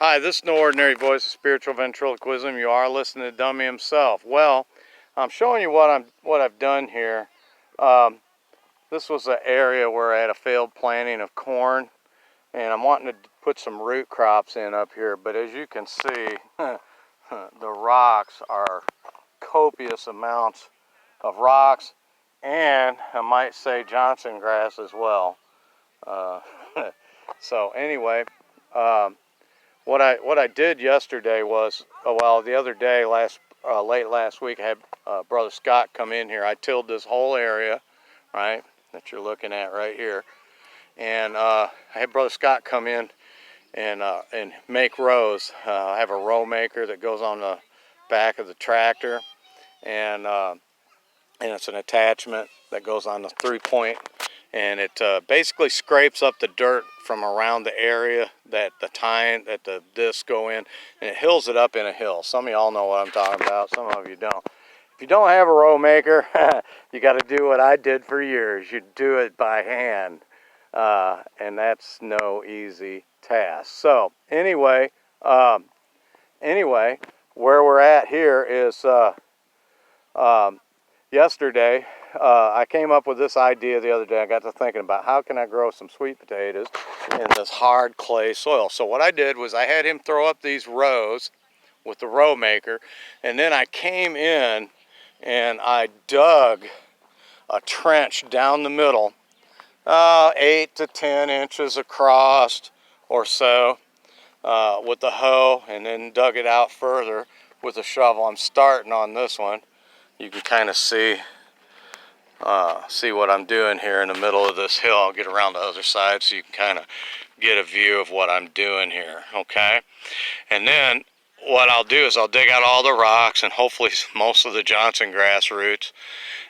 Hi, this is no ordinary voice of spiritual ventriloquism. You are listening to Dummy himself. Well, I'm showing you what I've done here. This was an area where I had a failed planting of corn, and I'm wanting to put some root crops in up here. But as you can see, the rocks are copious amounts of rocks, and I might say Johnson grass as well. So anyway. What I did yesterday was, the other day, late last week, I had Brother Scott come in here. I tilled this whole area, right, that you're looking at right here, and I had Brother Scott come in and make rows. I have a row maker that goes on the back of the tractor, and it's an attachment that goes on the 3-point, and it basically scrapes up the dirt from around the area that the discs go in, and it hills it up in a hill. Some of y'all know what I'm talking about, some of you don't. If you don't have a row maker, you got to do what I did for years. You do it by hand, and that's no easy task. So anyway, where we're at here is yesterday, I came up with this idea the other day. I got to thinking about how can I grow some sweet potatoes in this hard clay soil. So what I did was I had him throw up these rows with the row maker, and then I came in and I dug a trench down the middle, 8 to 10 inches across or so, with the hoe, and then dug it out further with a shovel. I'm starting on this one. You can kind of see what I'm doing here in the middle of this hill. I'll get around the other side so you can kind of get a view of what I'm doing here, okay? And then what I'll do is I'll dig out all the rocks and hopefully most of the Johnson grass roots.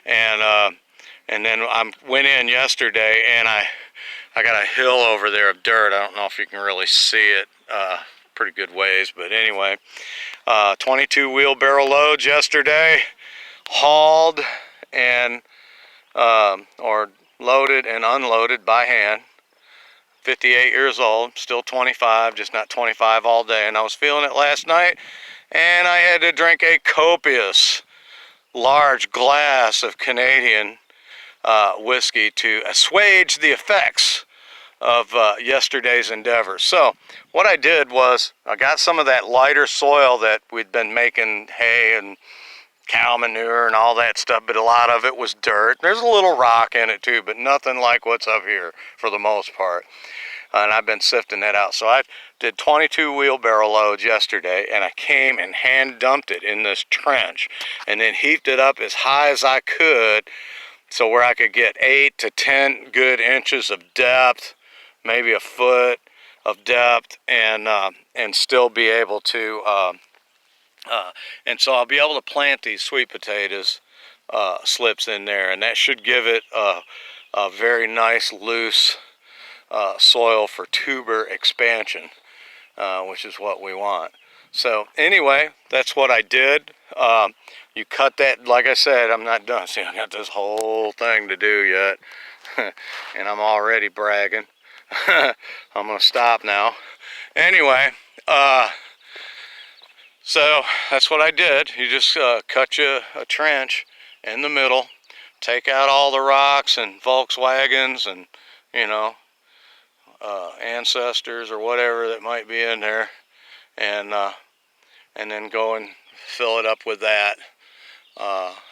And then I went in yesterday and I got a hill over there of dirt. I don't know if you can really see it pretty good ways, but anyway, 22 wheelbarrow loads yesterday, hauled and or loaded and unloaded by hand. 58 years old, still 25, just not 25 all day. And I was feeling it last night, and I had to drink a copious large glass of Canadian whiskey to assuage the effects of yesterday's endeavor. So what I did was I got some of that lighter soil that we'd been making hay and cow manure and all that stuff, but a lot of it was dirt. There's a little rock in it too, but nothing like what's up here for the most part. And I've been sifting that out. So I did 22 wheelbarrow loads yesterday, and I came and hand dumped it in this trench and then heaped it up as high as I could, so where I could get 8 to 10 good inches of depth, maybe a foot of depth, and still be able to and so I'll be able to plant these sweet potatoes slips in there, and that should give it a very nice loose soil for tuber expansion, which is what we want. So anyway, that's what I did. You cut that, like I said, I'm not done. See, I got this whole thing to do yet, and I'm already bragging. I'm gonna stop now. Anyway, so that's what I did. You just cut you a trench in the middle, take out all the rocks and Volkswagens and, you know, ancestors or whatever that might be in there, and then go and fill it up with that,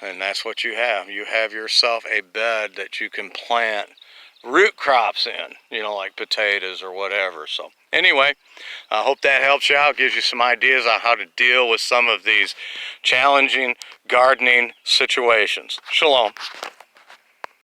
and that's what you have. You have yourself a bed that you can plant root crops in, you know, like potatoes or whatever. So anyway, I hope that helps you out, gives you some ideas on how to deal with some of these challenging gardening situations. Shalom.